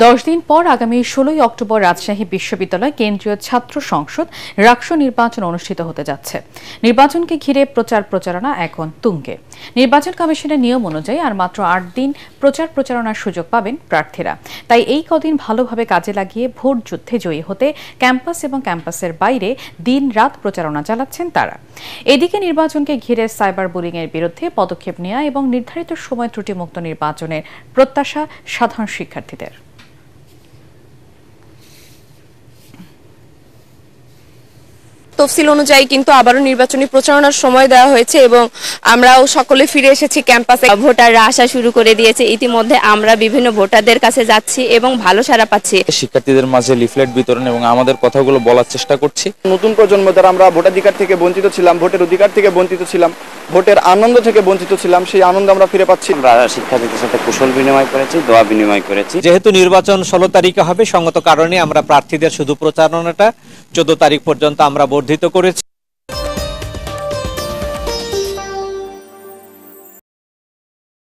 10 দিন পর আগামী 16 অক্টোবর রাজশাহী বিশ্ববিদ্যালয় কেন্দ্রীয় ছাত্র সংসদ রাকসু নির্বাচন অনুষ্ঠিত হতে যাচ্ছে। নির্বাচনকে ঘিরে প্রচারণা এখন তুঙ্গে। নির্বাচন কমিশনের নিয়ম অনুযায়ী আর মাত্র 8 দিন প্রচারণার সুযোগ পাবেন প্রার্থীরা। তাই এই কদিন ভালোভাবে কাজে লাগিয়ে ভোট যুদ্ধে জয়ী হতে ক্যাম্পাস এবং ক্যাম্পাসের বাইরে দিন-রাত প্রচারণা চালাচ্ছেন তারা। এদিকে নির্বাচনকে ঘিরে সাইবার বুলিংয়ের বিরুদ্ধে পদক্ষেপ নেওয়া এবং নির্ধারিত সময় ত্রুটিমুক্ত নির্বাচনের প্রত্যাশা সাধারণ শিক্ষার্থীদের। তফসিল অনুযায়ী কিন্তু আবারও নির্বাচনী প্রচারণার সময় দেওয়া হয়েছে এবং আমরাও সকলে ফিরে এসেছি ক্যাম্পাসে। ভোটাররা আসা শুরু করে দিয়েছে। ইতিমধ্যে আমরা বিভিন্ন ভোটারদের কাছে যাচ্ছি এবং ভালো সাড়া পাচ্ছি। শিক্ষার্থীদের মাঝে লিফলেট বিতরণ এবং আমাদের কথাগুলো বলার চেষ্টা করছি। নতুন প্রজন্ম যারা আমরা ভোটাধিকার থেকে বঞ্চিত ছিলাম, ভোটের অধিকার থেকে বঞ্চিত ছিলাম, ভোটের আনন্দ থেকে বঞ্চিত ছিলাম, সেই আনন্দ আমরা ফিরে পাচ্ছি। আমরা শিক্ষার্থীদের সাথে কুশল বিনিময় করেছি, দোয়া বিনিময় করেছি। যেহেতু নির্বাচন 16 তারিখে হবে, সঙ্গত কারণে আমরা প্রার্থীদের শুধু প্রচারণাটা 14 তারিখ পর্যন্ত আমরা বর্ধিত করেছি।